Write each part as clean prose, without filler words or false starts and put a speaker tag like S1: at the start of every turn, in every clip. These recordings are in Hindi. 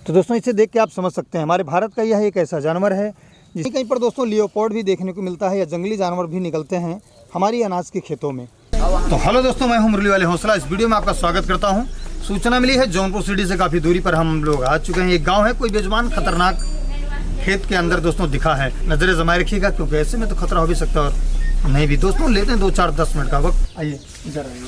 S1: तो दोस्तों इसे देख के आप समझ सकते हैं हमारे भारत का यह एक ऐसा जानवर है जिसे कहीं पर दोस्तों लियोपोर्ड भी देखने को मिलता है या जंगली जानवर भी निकलते हैं हमारी अनाज के खेतों में। तो हेलो दोस्तों, मैं हूं मुरली वाले हौसला। इस वीडियो में आपका स्वागत करता हूं। सूचना मिली है जौनपुर सिटी से काफ़ी दूरी पर हम लोग आ चुके हैं। एक गाँव है, कोई बेजुबान खतरनाक खेत के अंदर दोस्तों दिखा है। नजरें जमाए रखिएगा क्योंकि ऐसे में तो खतरा हो भी सकता है और नहीं भी। दोस्तों लेते हैं 2-4-10 मिनट का वक्त। आइए इधर आइए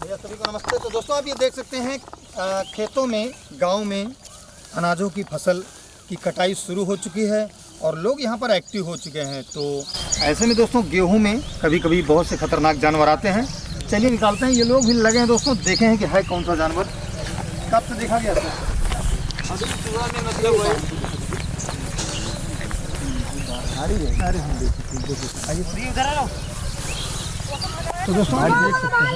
S1: भैया, सभी को नमस्ते। तो दोस्तों आप ये देख सकते हैं खेतों में, गांव में अनाजों की फसल की कटाई शुरू हो चुकी है और लोग यहां पर एक्टिव हो चुके हैं। तो ऐसे में दोस्तों गेहूं में कभी कभी बहुत से खतरनाक जानवर आते हैं। चलिए निकालते हैं। ये लोग भी लगे हैं दोस्तों, देखें हैं कि है कौन सा जानवर। कब से देखा गया था? अभी सुबह में मतलब अरे हम देखिए आइए इधर आओ। तो दोस्तों आप देख सकते हैं।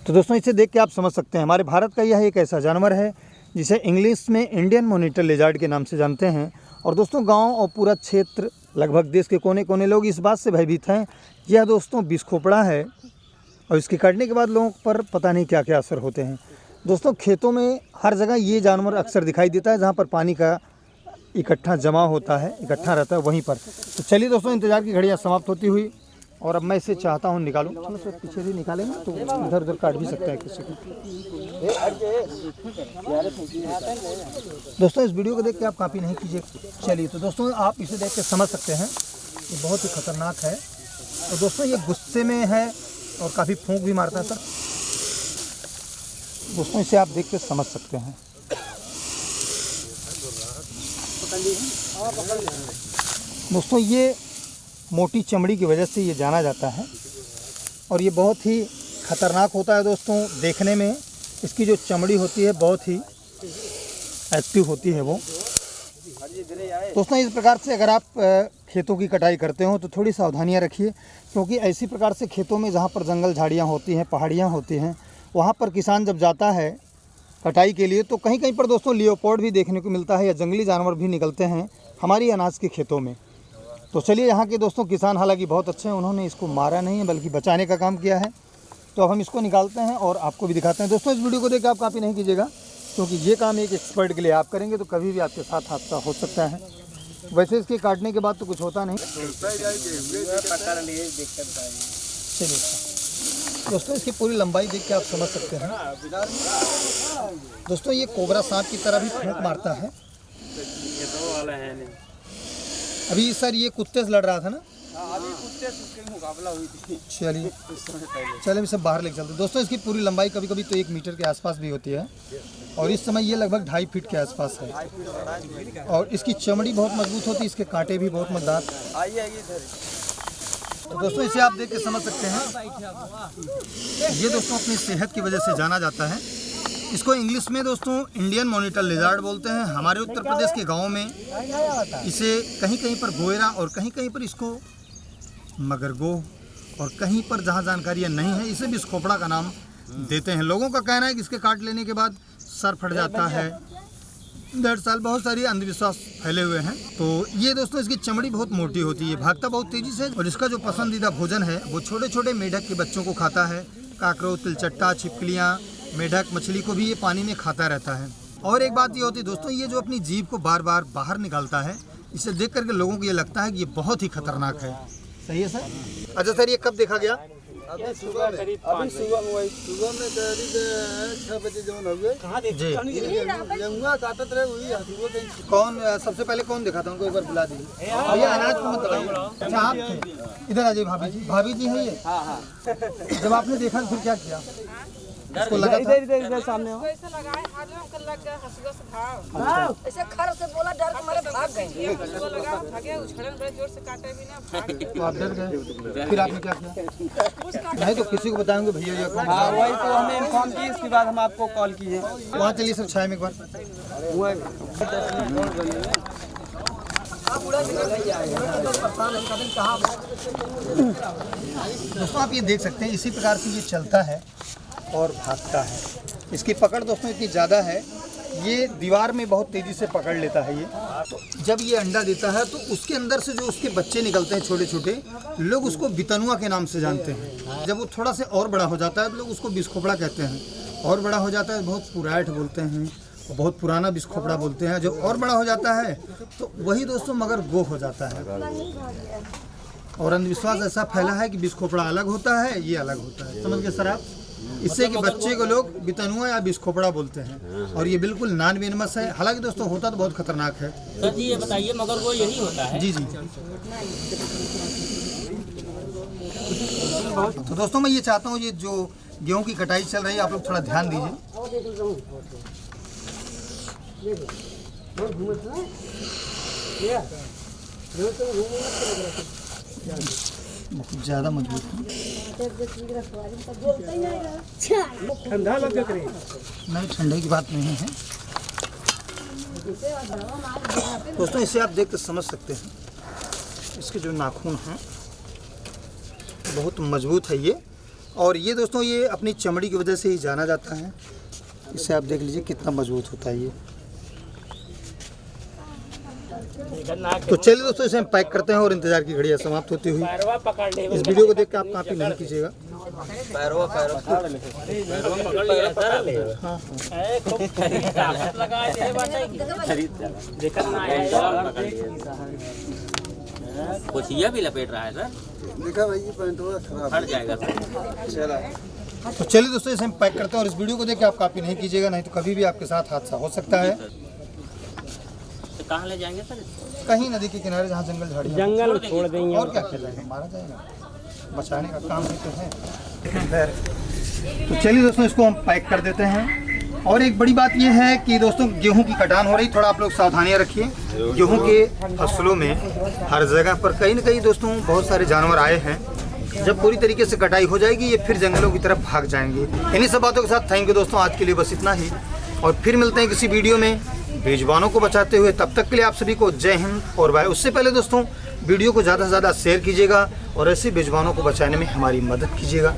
S1: तो दोस्तों इसे देख के आप समझ सकते हैं हमारे भारत का यह एक ऐसा जानवर है जिसे इंग्लिश में इंडियन मॉनिटर लिजार्ड के नाम से जानते हैं। और दोस्तों गांव और पूरा क्षेत्र, लगभग देश के कोने कोने लोग इस बात से भयभीत हैं। यह दोस्तों विषखोपड़ा है और इसके काटने के बाद लोगों पर पता नहीं क्या क्या असर होते हैं। दोस्तों खेतों में हर जगह ये जानवर अक्सर दिखाई देता है जहाँ पर पानी का इकट्ठा जमा होता है, इकट्ठा रहता है वहीं पर। तो चलिए दोस्तों, इंतज़ार की घड़ियाँ समाप्त होती हुई और अब मैं इसे चाहता हूँ निकालूँ। थोड़ा सा पीछे भी निकालेंगे तो इधर उधर काट भी सकते हैं किसी को। दोस्तों इस वीडियो को देख के आप कॉपी नहीं कीजिए। चलिए, तो दोस्तों आप इसे देख के समझ सकते हैं ये बहुत ही खतरनाक है। और दोस्तों ये गुस्से में है और काफ़ी फूंक भी मारता है। सर दोस्तों इसे आप देख के समझ सकते हैं। दोस्तों ये मोटी चमड़ी की वजह से ये जाना जाता है और ये बहुत ही ख़तरनाक होता है। दोस्तों देखने में इसकी जो चमड़ी होती है बहुत ही एक्टिव होती है वो। दोस्तों इस प्रकार से अगर आप खेतों की कटाई करते हो तो थोड़ी सावधानियां रखिए, क्योंकि ऐसी प्रकार से खेतों में जहाँ पर जंगल झाड़ियाँ होती हैं, पहाड़ियाँ होती हैं, वहाँ पर किसान जब जाता है कटाई के लिए तो कहीं कहीं पर दोस्तों लियोपोर्ड भी देखने को मिलता है या जंगली जानवर भी निकलते हैं हमारी अनाज के खेतों में। तो चलिए, यहाँ के दोस्तों किसान हालांकि बहुत अच्छे हैं, उन्होंने इसको मारा नहीं है बल्कि बचाने का काम किया है। तो अब हम इसको निकालते हैं और आपको भी दिखाते हैं। दोस्तों इस वीडियो को देख के आप कॉपी नहीं कीजिएगा, क्योंकि ये काम एक एक्सपर्ट के लिए आप करेंगे तो कभी भी आपके साथ हादसा हो सकता है। वैसे इसके काटने के बाद तो कुछ होता नहीं। चलिए दोस्तों, इसकी पूरी लंबाई देख के आप समझ सकते हैं। दोस्तों ये कोबरा सांप की तरह भी फूंक मारता है। अभी सर ये कुत्ते से लड़ रहा था ना? अभी कुत्ते से मुकाबला हुई थी। चलिए इसे बाहर लेके चलते। दोस्तों इसकी पूरी लंबाई कभी कभी तो 1 मीटर के आसपास भी होती है और इस समय ये लगभग 2.5 फीट के आसपास है और इसकी चमड़ी बहुत मजबूत होती है, इसके कांटे भी बहुत मजबूत। तो दोस्तों इसे आप देख के समझ सकते हैं। ये दोस्तों अपनी सेहत की वजह से जाना जाता है। इसको इंग्लिश में दोस्तों इंडियन मॉनिटर लिजार्ड बोलते हैं। हमारे उत्तर प्रदेश के गाँव में इसे कहीं कहीं पर गोयरा और कहीं कहीं पर इसको मगरगोह और कहीं पर जहाँ जानकारियाँ नहीं है इसे विषखोपड़ा का नाम देते हैं। लोगों का कहना है कि इसके काट लेने के बाद सर फट जाता है। दरअसल बहुत सारी अंधविश्वास फैले हुए हैं। तो ये दोस्तों इसकी चमड़ी बहुत मोटी होती है, भागता बहुत तेजी से और इसका जो पसंदीदा भोजन है वो छोटे छोटे मेढक के बच्चों को खाता है। काकरोच, तिलचट्टा, छिपकलियाँ, मेढक मछली को भी ये पानी में खाता रहता है। और एक बात ये होती है दोस्तों, ये जो अपनी जीभ को बार बार बाहर निकालता है, इसे देख करके लोगों को ये लगता है कि ये बहुत ही खतरनाक है। सही है सर? अच्छा सर, ये कब देखा गया? अभी सुबह में करीब 6 बजे जो हो गए। कहाँ देखे? कौन सबसे पहले कौन देखा था उनको? एक बार बुला दीजिए। भैया अनाज को मत बताइए। अच्छा आप थे? इधर आ जाइए। भाभी जी, भाभी जी है ये? हाँ। जब आपने देखा तो फिर क्या किया? इसको लगा था? इधर सामने हो। ऐसे लगाए, हाथ में हमको लग गया, हंसुआ से भाग। ऐसे खर से बोला, डर के मारे भाग गए। हंसुआ लगा, भागे, उछलन बड़े जोर से काटे भी ना, भाग गए। तो आप डर गए? फिर आपने क्या किया? नहीं तो किसी को बताएंगे भैया जी? हाँ वही तो हमें इन्फॉर्म की, इसके बाद हम आपको कॉल किए। वहाँ चलिए सर, छाया में एक बार। दोस्तों आप ये देख सकते हैं, इसी प्रकार से ये चलता है और भागता है। इसकी पकड़ दोस्तों इतनी ज़्यादा है ये दीवार में बहुत तेज़ी से पकड़ लेता है ये। तो जब ये अंडा देता है तो उसके अंदर से जो उसके बच्चे निकलते हैं छोटे छोटे, लोग उसको बितनुआ के नाम से जानते हैं। जब वो थोड़ा से और बड़ा हो जाता है तो लोग उसको बिस्खोपड़ा कहते हैं। और बड़ा हो जाता है बहुत पुराठ बोलते हैं, बहुत पुराना बिस्खोपड़ा बोलते हैं। जब और बड़ा हो जाता है तो वही दोस्तों मगर गो हो जाता है। और अंधविश्वास ऐसा फैला है कि बिस्खोपड़ा अलग होता है, ये अलग होता है। समझ गए सर आप? इससे कि बच्चे को लोग बितनुआ या बिस्खोपड़ा बोलते हैं और ये बिल्कुल नॉन वेनमस है। हालांकि दोस्तों होता तो बहुत खतरनाक है।
S2: सर जी ये बताइए मगर वो यही होता है?
S1: जी जी। तो दोस्तों मैं ये चाहता हूँ, ये जो गेहूं की कटाई चल रही है आप लोग थोड़ा ध्यान दीजिए। बहुत ज़्यादा मजबूत है।
S3: ठंडा लग रही
S1: नहीं, ठंडे की बात नहीं है दोस्तों। इसे आप देख कर समझ सकते हैं, इसके जो नाखून हैं बहुत मजबूत है ये। और ये दोस्तों ये अपनी चमड़ी की वजह से ही जाना जाता है। इसे आप देख लीजिए कितना मजबूत होता है ये। तो चलिए दोस्तों इसे हम पैक करते हैं और इंतजार की घड़ियां समाप्त होती हुई। इस वीडियो को देख कर आप कॉपी नहीं कीजिएगा।
S2: कोचिया भी लपेट रहा है सर।
S3: देखा भाई, ये पैंट खराब
S2: फट जाएगा सर।
S3: चला।
S1: तो चलिए दोस्तों इसे हम पैक करते हैं और इस वीडियो को देख के आप कॉपी नहीं कीजिएगा, नहीं तो कभी भी आपके साथ हादसा हो सकता है।
S2: तो कहाँ ले जाएंगे सर?
S1: कहीं नदी के किनारे जहाँ जंगल झाड़ियाँ,
S2: जंगल छोड़ देंगे।
S1: और क्या किया जाएगा, मारा जाएगा। बचाने का काम ही तो है। खैर, तो चलिए दोस्तों इसको हम पैक कर देते हैं। और एक बड़ी बात यह है कि दोस्तों गेहूं की कटान हो रही, थोड़ा आप लोग सावधानियां रखिए। गेहूं के फसलों में हर जगह पर कहीं न कहीं दोस्तों बहुत सारे जानवर आए हैं। जब पूरी तरीके से कटाई हो जाएगी ये फिर जंगलों की तरफ भाग जाएंगे। इन्हीं सब बातों के साथ थैंक यू दोस्तों, आज के लिए बस इतना ही। और फिर मिलते हैं किसी वीडियो में बेजुबानों को बचाते हुए। तब तक के लिए आप सभी को जय हिंद और बाय। उससे पहले दोस्तों वीडियो को ज़्यादा से ज़्यादा शेयर कीजिएगा और ऐसे बेजुबानों को बचाने में हमारी मदद कीजिएगा।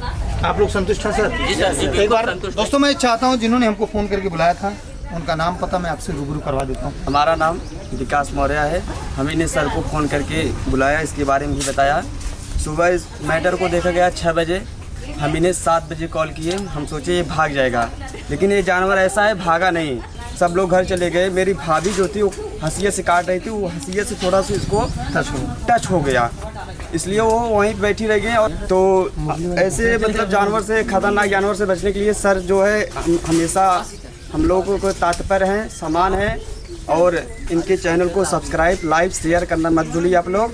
S1: आप लोग संतुष्ट हैं सर?
S2: जी सर।
S1: एक बार दोस्तों मैं चाहता हूं जिन्होंने हमको फ़ोन करके बुलाया था उनका नाम पता मैं आपसे रूबरू करवा देता हूं।
S4: हमारा नाम विकास मौर्य है। हम इन्हें सर को फ़ोन करके बुलाया, इसके बारे में भी बताया। सुबह इस मैटर को देखा गया 6 बजे। हम इन्हें 7 बजे कॉल किए। हम सोचे ये भाग जाएगा, लेकिन ये जानवर ऐसा है भागा नहीं। सब लोग घर चले गए। मेरी भाभी जो थी वो हंसिया से काट रही थी, वो हंसिया से थोड़ा सा इसको टच हो गया, इसलिए वो वहीं बैठी रह गई। और तो ऐसे मतलब जानवर से, खतरनाक जानवर से बचने के लिए सर जो है हमेशा हम लोगों को तात्पर्य हैं, समान है। और इनके चैनल को सब्सक्राइब, लाइक, शेयर करना मत भूलिए आप लोग।